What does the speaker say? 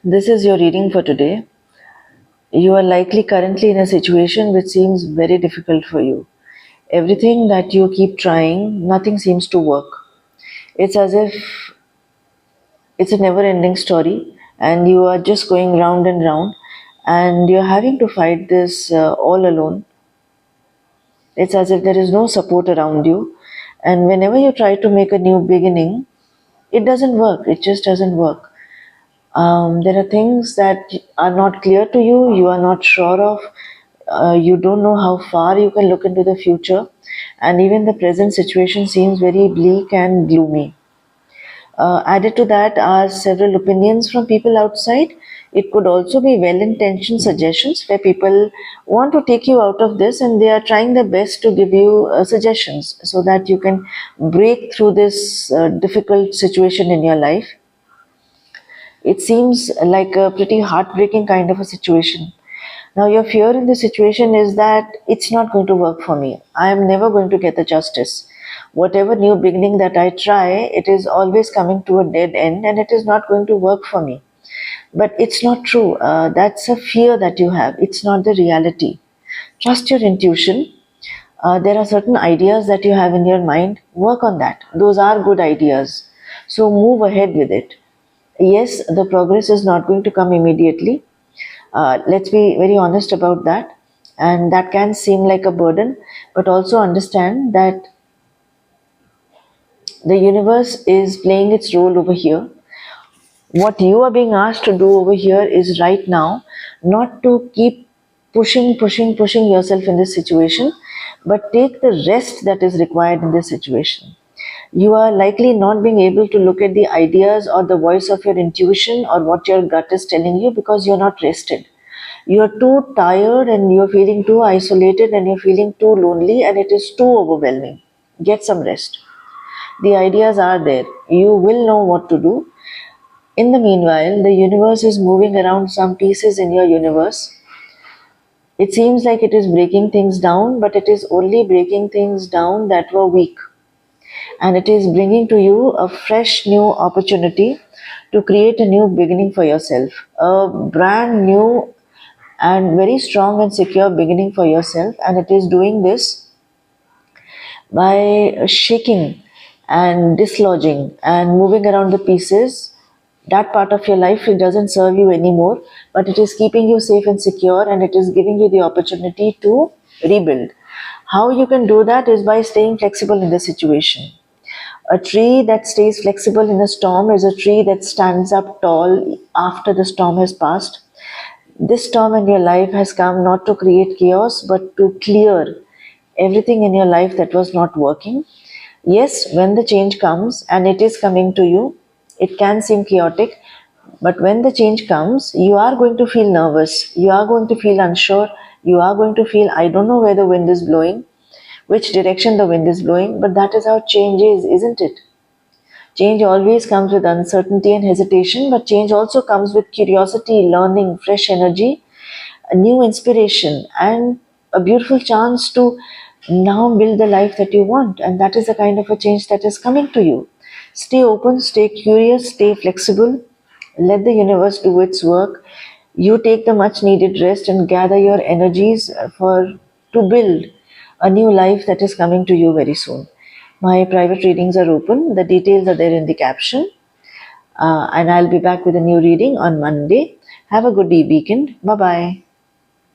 This is your reading for today. You are likely currently in a situation which seems very difficult for you. Everything that you keep trying, nothing seems to work. It's as if it's a never ending story and you are just going round and round and you're having to fight this all alone. It's as if there is no support around you. And whenever you try to make a new beginning, it doesn't work. It just doesn't work. There are things that are not clear to you, you are not sure of, you don't know how far you can look into the future, and even the present situation seems very bleak and gloomy. Added to that are several opinions from people outside. It could also be well intentioned suggestions where people want to take you out of this and they are trying their best to give you suggestions so that you can break through this difficult situation in your life. It seems like a pretty heartbreaking kind of a situation. Now, your fear in this situation is that it's not going to work for me. I am never going to get the justice. Whatever new beginning that I try, it is always coming to a dead end and it is not going to work for me. But it's not true. That's a fear that you have. It's not the reality. Trust your intuition. There are certain ideas that you have in your mind. Work on that. Those are good ideas. So move ahead with it. Yes, the progress is not going to come immediately. Let's be very honest about that. And that can seem like a burden, but also understand that the universe is playing its role over here. What you are being asked to do over here is right now not to keep pushing yourself in this situation, but take the rest that is required in this situation. You are likely not being able to look at the ideas or the voice of your intuition or what your gut is telling you because you're not rested. You're too tired and you're feeling too isolated and you're feeling too lonely and it is too overwhelming. Get some rest. The ideas are there. You will know what to do. In the meanwhile, the universe is moving around some pieces in your universe. It seems like it is breaking things down, but it is only breaking things down that were weak. And it is bringing to you a fresh new opportunity to create a new beginning for yourself, a brand new and very strong and secure beginning for yourself. And it is doing this by shaking and dislodging and moving around the pieces. That part of your life, it doesn't serve you anymore, but it is keeping you safe and secure and it is giving you the opportunity to rebuild. How you can do that is by staying flexible in the situation. A tree that stays flexible in a storm is a tree that stands up tall after the storm has passed. This storm in your life has come not to create chaos, but to clear everything in your life that was not working. Yes, when the change comes, and it is coming to you, it can seem chaotic, but when the change comes, you are going to feel nervous, you are going to feel unsure, you are going to feel, I don't know where the wind is blowing, which direction the wind is blowing, but that is how change is, isn't it? Change always comes with uncertainty and hesitation, but change also comes with curiosity, learning, fresh energy, a new inspiration, and a beautiful chance to now build the life that you want. And that is the kind of a change that is coming to you. Stay open, stay curious, stay flexible. Let the universe do its work. You take the much needed rest and gather your energies to build a new life that is coming to you very soon. My private readings are open. The details are there in the caption. And I'll be back with a new reading on Monday. Have a good weekend. Bye-bye.